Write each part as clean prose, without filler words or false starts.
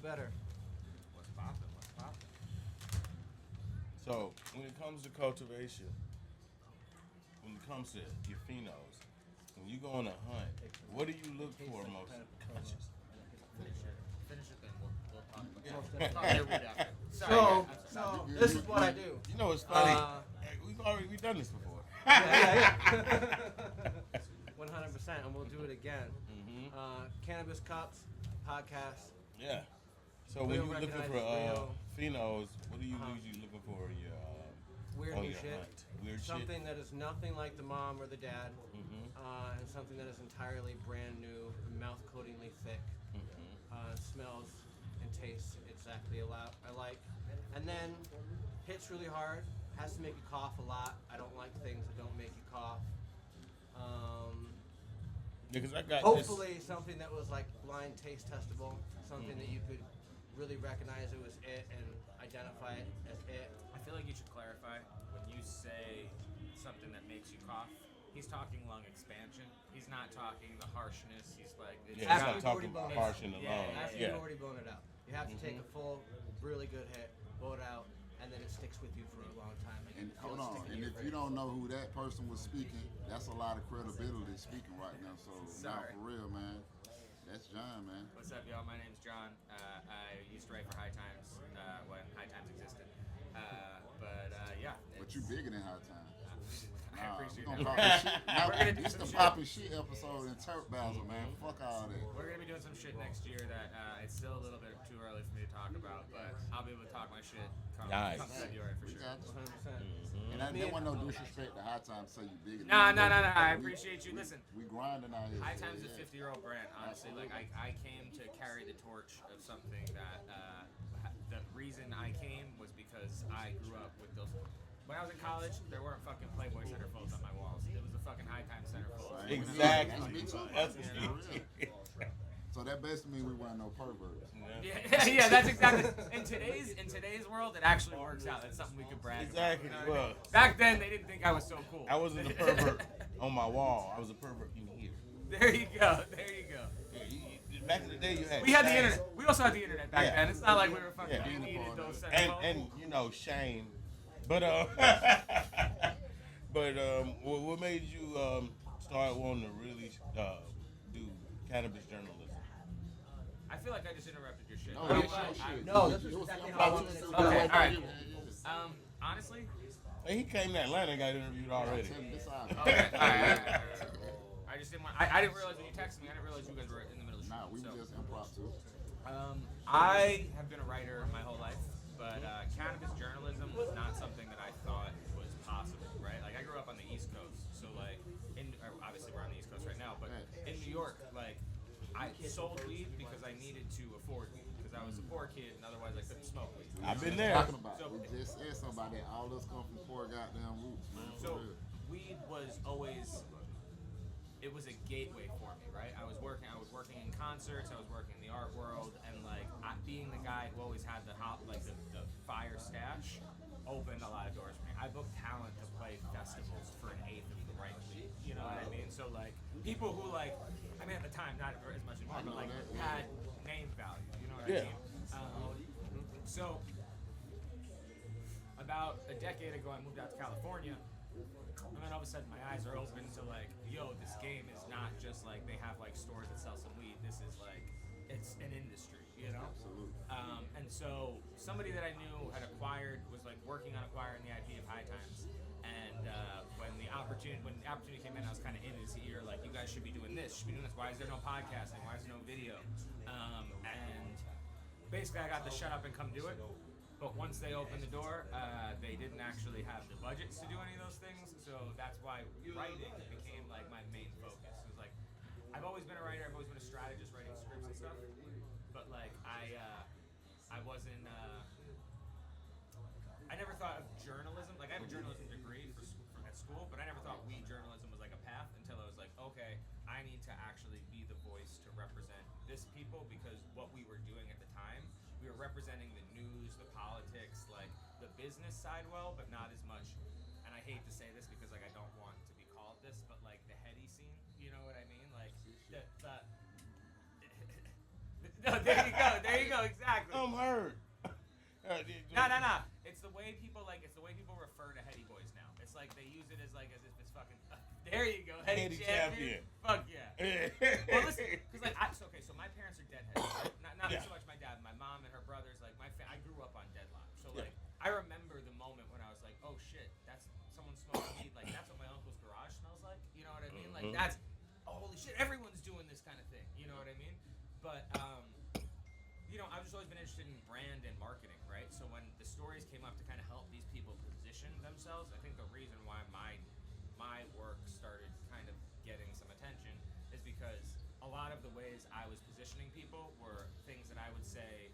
better. What's poppin'? What's poppin'? So when it comes to cultivation, when it comes to your phenos, when you go on a hunt, what do you look for most? Finish it, then we'll talk about it. Most We'll talk about it after. Sorry, So, guys. so this is what I do. You know, it's funny. Hey, we've done this before. Yeah. 100%, and we'll do it again. Cannabis Cups podcast. Yeah. So when Real you're looking for recognized, phenos, what are you usually looking for in your Weird on new your shit. hunt? Weird Something shit. that is nothing like the mom or the dad, Mm-hmm. and something that is entirely brand new, mouth-coatingly thick, smells and tastes exactly I like, and then hits really hard. Has to make you cough a lot. I don't like things that don't make you cough. Because I got Hopefully something that was like blind taste testable, something that you could really recognize it was it and identify it as it. I feel like you should clarify when you say something that makes you cough. He's talking lung expansion. He's not talking the harshness. He's like, it's Yeah, After I'm you've talking already blown about it harsh out. in the Yeah, lungs. After Yeah. you've already blown it out, you have to take a full, really good hit, blow it out, and then it sticks with you for a long time. Like And you feel hold it on, sticking and to if your you face. don't know who that person was speaking, that's a lot of credibility speaking right now. So, now Sorry. for real, man, that's John, man. What's up, y'all? My name's John. I used to write for High Times when High Times existed. Yeah. But you bigger than High Time. I appreciate we that. gonna pop this shit. Now, We're gonna do this some the shit. popping shit episode in Terp Basel, man. Fuck all that. We're gonna be doing some shit next year that it's still a little bit too early for me to talk about, but I'll be able to talk my shit come February for We sure. got you. 100%. And I didn't want no disrespect to High Time to say you bigger. No. than me. I appreciate you. Listen, We grinding out here. High so, Times is yeah. a 50-year-old brand. Honestly, like I came to carry the torch of something that the reason I came was because I grew up with those. When I was in college, there weren't fucking Playboy centerfolds on my walls. It was the fucking High Times centerfolds. Exactly. That's me too. That's For real. So that basically means we weren't no perverts. Yeah, that's exactly. In today's world, it actually works out. That's something we could brag Exactly. about. You know what I Well, mean? Back then, they didn't think I was so cool. I wasn't a pervert on my wall. I was a pervert in here. There you go. There you go. Yeah, back in the day, you had. We had the Shane. internet. We also had the internet back Yeah. then. It's not like we were fucking Yeah. we needed those And you know Shane, but what made you start wanting to really do cannabis journalism? I feel like I just interrupted your shit. No, I don't it's know. your shit. No, this It is was exactly him how I talking wanted it to to the go. Okay, white all right. dude. Yeah. Honestly, Hey, he came to Atlanta and got interviewed already. Tell me this out. okay, all right. I just didn't want. I didn't realize when you texted me. I didn't realize you guys were in the middle of shit. Nah, we so. just impromptu. I have been a writer my whole life, but cannabis journalism was not something that I thought was possible, right? Like, I grew up on the East Coast, so, like, obviously we're on the East Coast right now, but in New York, like, I sold weed because I needed to afford weed, because I was a poor kid, and otherwise I couldn't smoke weed. I've been there. Talking about. So- We just said something about that. All us come from poor goddamn roots, man. For So, real. weed was always, it was a gateway for me, right? I was working in concerts, I was working in the art world, and like being the guy who always had the fire stash opened a lot of doors for me. I booked talent to play festivals for an eighth of the right weed. You know what I mean? So like people who like, I mean at the time not as much anymore, but like had name value. You know what I mean? So about a decade ago, I moved out to California. And then all of a sudden my eyes are open to like, yo, this game is not just like they have like stores that sell some weed. This is like, it's an industry, you know? Absolutely. And so somebody that I knew had acquired, was like working on acquiring the IP of High Times. And when the opportunity came in, I was kind of in his ear, like, you guys should be doing this, should be doing this. Why is there no podcasting? Why is there no video? And basically I got to shut up and come do it. But once they opened the door, they didn't actually have the budgets to do any of those things. So that's why writing became like my main focus. It was like, I've always been a writer. I've always been a strategist writing scripts and stuff. But like I wasn't. I never thought of journalism. Like I have a journalism degree at school, but I never thought weed journalism was like a path until I was like, okay, I need to actually be the voice to represent this people, because what we were doing at the time, we were representing the news, the politics, like the business side well, but not as much. And I hate to say this because like I don't want to be called this, but like the heady scene, you know what I mean? Like the no, there you go. No, exactly. I'm hurt. No. It's the way people refer to Heady Boys now. It's like they use it as if it's fucking. There you go, Heady champion. Fuck yeah. Well, listen, because so my parents are deadheads. Right? Not so much my dad, my mom and her brothers. Like I grew up on Deadlock, so like I remember the moment when I was like, oh shit, that's someone smoking weed. Like that's what my uncle's garage smells like. You know what I mean? Like that's holy shit. Everyone's doing this kind of thing. You know what I mean? But I've just always been interested in brand and marketing, right? So when the stories came up to kind of help these people position themselves, I think the reason why my work started kind of getting some attention is because a lot of the ways I was positioning people were things that I would say,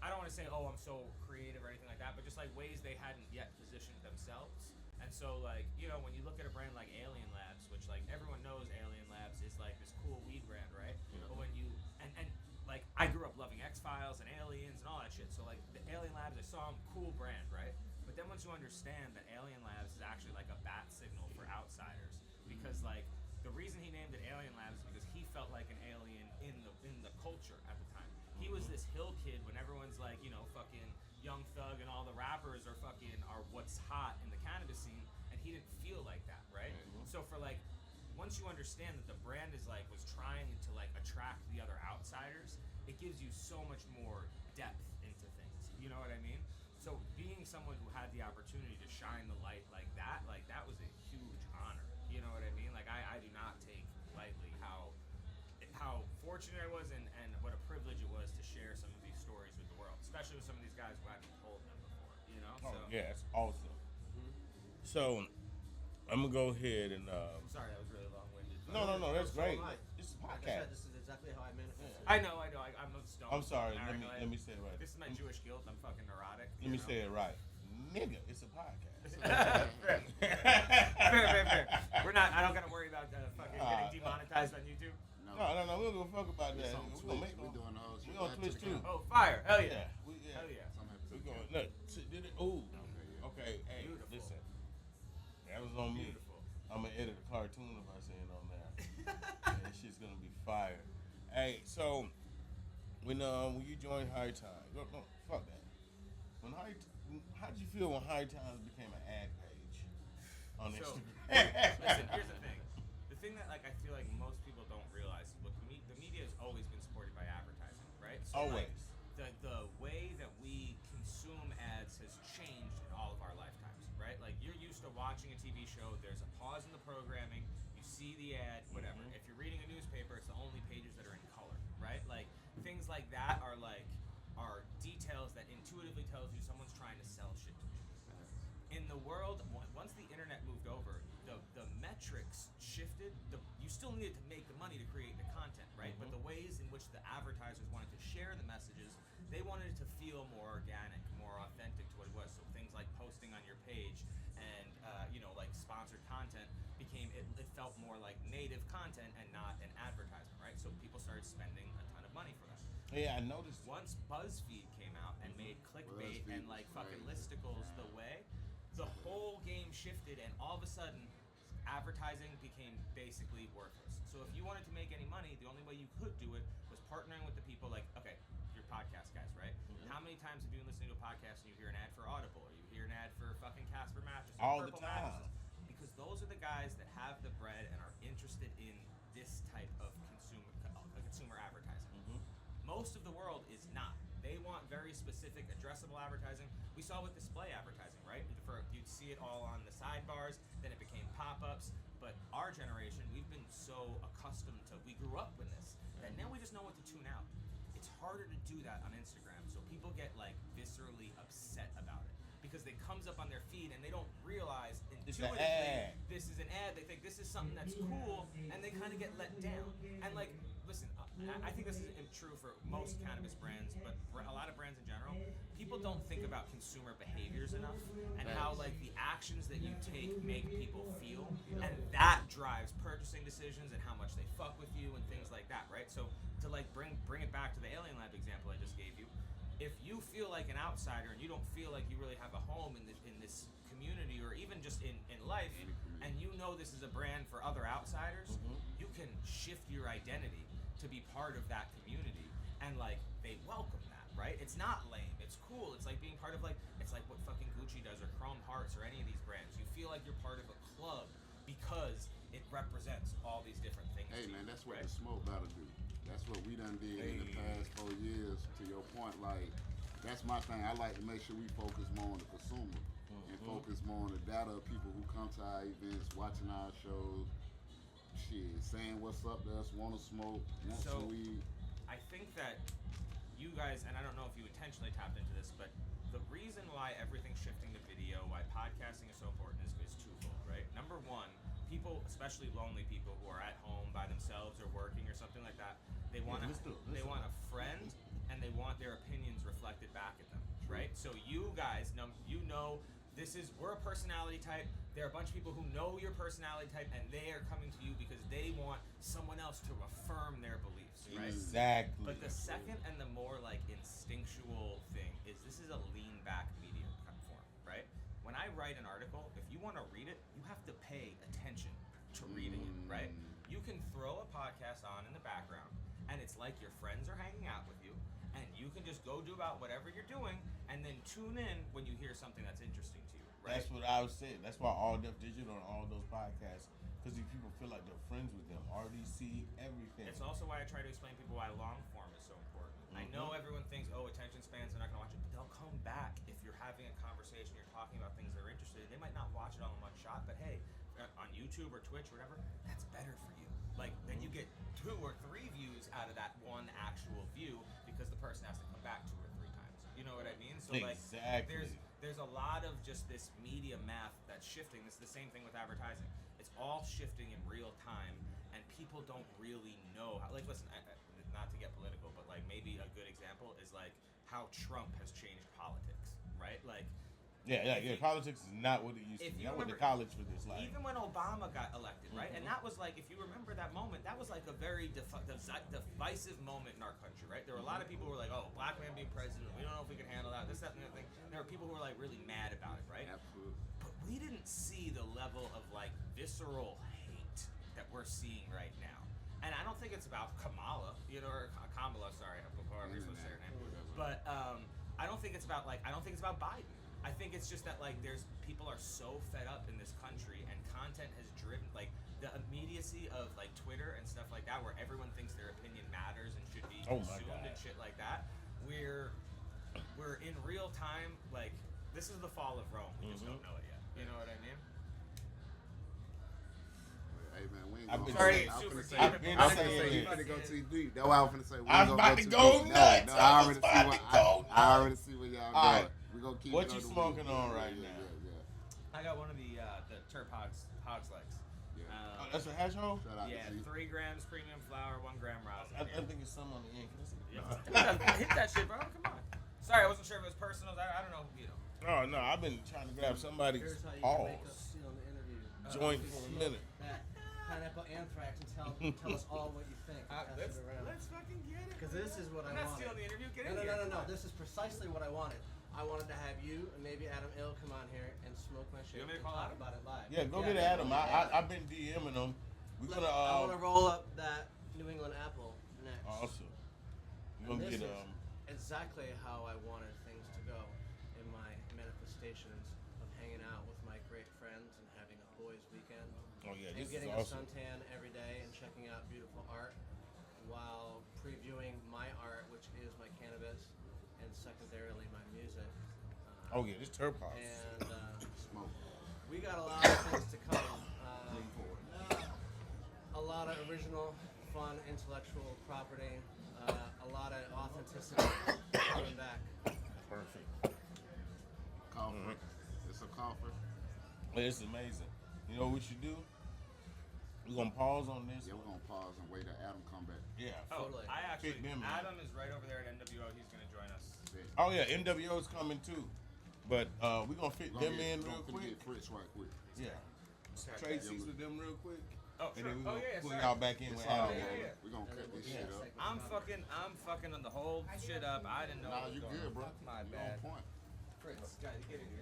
I don't want to say, oh, I'm so creative or anything like that, but just like ways they hadn't yet positioned themselves. And so like, when you look at a brand like Alien Labs, which like everyone knows Alien Labs is like this cool weed brand, right? Yeah. But when you, and like I grew up loving X-Files and Aliens and all that shit. So like the Alien Labs, I saw them, cool brand, right? But then once you understand that Alien Labs is actually like a bat signal for outsiders, because like the reason he named it Alien Labs is because he felt like an alien in the culture at the time. He was this hill kid when everyone's like, fucking Young Thug and all the rappers are what's hot in the cannabis scene, and he didn't feel like that, right? Mm-hmm. So for like, once you understand that the brand was trying to like attract the other outsiders, it gives you so much more depth into things. You know what I mean? So being someone who had the opportunity to shine the light like that was a huge honor. You know what I mean? Like I do not take lightly how fortunate I was and what a privilege it was to share some of these stories with the world, especially with some of these guys who hadn't told them before. Oh, yeah, it's awesome. Mm-hmm. So I'm gonna go ahead and. I'm sorry, that was really long-winded. No, that's great. It's a podcast. This is exactly how I manifest. Yeah. I know. I'm a stone. I'm sorry. Let me say it right. This is my Jewish guilt. I'm fucking neurotic. Let me say it right, nigga. It's a podcast. Fair. We're not. I don't gotta worry about fucking getting demonetized on YouTube. No. We don't give a fuck about that. We're doing those. We on Twitch too. Oh, fire! Hell yeah! Hell yeah! We going. Look, did it? Ooh. Okay. Hey, beautiful. Listen. That was on me. Beautiful. I'm gonna edit a cartoon if I say it on there. That shit's gonna be fire. Hey, so when you joined High Times, no, fuck that. How did you feel when High Times became an ad page on Instagram? Listen, here's the thing. The thing that like I feel like most people don't realize, look, the media has always been supported by advertising, right? So always. Like, the way that we consume ads has changed in all of our lifetimes, right? Like you're used to watching a TV show, there's a pause in the programming, you see the ad, whatever. Mm-hmm. If you're reading a newspaper, it's the only pages that are in color, right? Like things like that are details that intuitively tells you someone's trying to sell shit to you. In the world, once the internet moved over, the metrics shifted. You still needed to make the money to create the content, right? Mm-hmm. But the ways in which the advertisers wanted to share the messages, they wanted it to feel more organic, more authentic to what it was. So things like posting on your page and like sponsored content it felt more like native content and not an advertisement, right? So people started spending a ton of money for that. Yeah, I noticed. Once BuzzFeed came out and made clickbait and like fucking listicles the way, the whole game shifted, and all of a sudden, advertising became basically worthless. So if you wanted to make any money, the only way you could do it was partnering with the people like, okay, you're podcast guys, right? Mm-hmm. How many times have you been listening to a podcast and you hear an ad for Audible, or you hear an ad for fucking Casper mattress, or all Purple the time? Mattresses? Because those are the guys that have the bread and are interested in this type of consumer advertising. Mm-hmm. Most of the world is not. They want very specific, addressable advertising. We saw with display advertising, right? You'd see it all on the sidebars, then it became pop-ups. But our generation, we've been so accustomed to, we grew up with this, that now we just know what to tune out. It's harder to do that on Instagram, so people get like viscerally upset about it. Because it comes up on their feed and they don't realize intuitively this is an ad. They think this is something that's cool, and they kind of get let down. And like, listen, I think this is true for most cannabis brands, but a lot of brands in general. People don't think about consumer behaviors enough, and how like the actions that you take make people feel, and that drives purchasing decisions and how much they fuck with you and things like that, right? So to like bring it back to the Alien Lab example I just gave you. If you feel like an outsider and you don't feel like you really have a home in this community, or even just in life, and you know this is a brand for other outsiders, mm-hmm. you can shift your identity to be part of that community and like they welcome that, right? It's not lame. It's cool. It's like being part of it's like what fucking Gucci does or Chrome Hearts or any of these brands. You feel like you're part of a club because it represents all these different things. Hey man, that's what right? the smoke gotta do. That's what we done did in the past 4 years. To your point, like that's my thing. I like to make sure we focus more on the consumer and focus more on the data of people who come to our events, watching our shows, saying what's up to us, want to smoke, want some weed. I think that you guys, and I don't know if you intentionally tapped into this, but the reason why everything's shifting to video, why podcasting is so important is twofold, right? Number one, people, especially lonely people who are at home by themselves or working or something like that, they want a friend and they want their opinions reflected back at them, right? So you guys know, we're a personality type. There are a bunch of people who know your personality type and they are coming to you because they want someone else to affirm their beliefs, right? Exactly. But the second and the more like instinctual thing is this is a lean back media form, right? When I write an article, if you want to read it, you have to pay attention to reading it, right? You can throw a podcast on in the background and it's like your friends are hanging out with you and you can just go do about whatever you're doing and then tune in when you hear something that's interesting to you, right? That's what I was saying. That's why All Def Digital and all those podcasts, because these people feel like they're friends with them. RDC, everything. It's also why I try to explain to people why long form is so important. I know everyone thinks, attention spans, they're not going to watch it, but they'll come back if you're having a conversation, you're talking about things they're interested in. They might not watch it all in one shot, but hey, on YouTube or Twitch or whatever, that's better for you. Like, then you get 2 or 3 views out of that one actual view because the person has to come back 2 or 3 times. You know what I mean? So exactly. There's a lot of just this media math that's shifting. It's the same thing with advertising. It's all shifting in real time, and people don't really know how. Like, listen, not to get political, but like maybe a good example is like how Trump has changed politics, right? Like, politics is not what it used to be. I went to college for this. Like, even when Obama got elected, right? And that was like, if you remember that moment, that was like a very divisive moment in our country, right? There were a lot of people who were like, "Oh, black man being president, we don't know if we can handle that." This, that, and the other thing. And there were people who were like really mad about it, right? Absolutely. But we didn't see the level of like visceral hate that we're seeing right now. And I don't think it's about Kamala, or Kamala. Sorry, before I'm supposed to say her name. But I don't think it's about Biden. I think it's just that like people are so fed up in this country and content has driven like the immediacy of like Twitter and stuff like that where everyone thinks their opinion matters and should be consumed and shit like that. We're in real time, like this is the fall of Rome. We just don't know it yet. You know what I mean? Hey man, we ain't I've going been Sorry, saying- super I've deep. been I was saying gonna say you it. finna go too deep. That's why I was finna say we I was ain't about gonna to too go deep. nuts. No, I I was already about see to what go I already see where y'all All going. right. We gonna keep What it you on the smoking weed. on Yeah, right yeah, now? Yeah, I got one of the Terp hog's legs. yeah. That's a hash hole? Shout out Yeah, to you. 3 grams premium flour, 1 gram rosin. I think it's some on the end. Can I see? Hit that shit, bro. Come on. Sorry, I wasn't sure if it was personal. I don't know. Oh, no, I've been trying to grab somebody's Here's how you can make us balls. steal the interview. Joint for a minute. That pineapple anthrax and tell us all what you think. Pass it around. Let's fucking get it. Because this is what I'm I not wanted. stealing the interview. Get in No. here. This is precisely what I wanted. I wanted to have you and maybe Adam Ill come on here and smoke my shit You want me to and call talk Adam? about it live. Yeah, go get Adam. I've been DMing him. We're going I want to to, roll up that New England apple next. awesome. We're going to And get, this is exactly how I wanted things to go in my manifestations of hanging out with my great friends and having a boys' weekend. oh yeah, And this is getting awesome. a suntan every day and checking out beautiful art while previewing my art, which is my cannabis, and secondarily my music. Oh yeah, this Terp House. And Smoke. we got a lot of things to come. A lot of original, fun, intellectual property. A lot of authenticity coming back. Perfect. Coffer. It's a coffer. It's amazing. You know what we should do? We're going to pause on this. Yeah, we're gonna pause and wait till Adam come back. Yeah. Oh, Totally. I actually. Pick them, man. Adam is right over there at NWO. He's gonna join us. Oh yeah, NWO's coming too. But we're going to fit them in real quick. Get Fritz right quick. Yeah. Trade seats with them real quick. Oh, And sure. then we're Oh, going to yeah, pull sorry. y'all back in with It's all Adam. good. yeah. We're gonna cut this shit up. I'm fucking on the whole shit up. I didn't know. Nah, what was you going good, on. bro. My You bad. on point. Fritz, guys, get in here.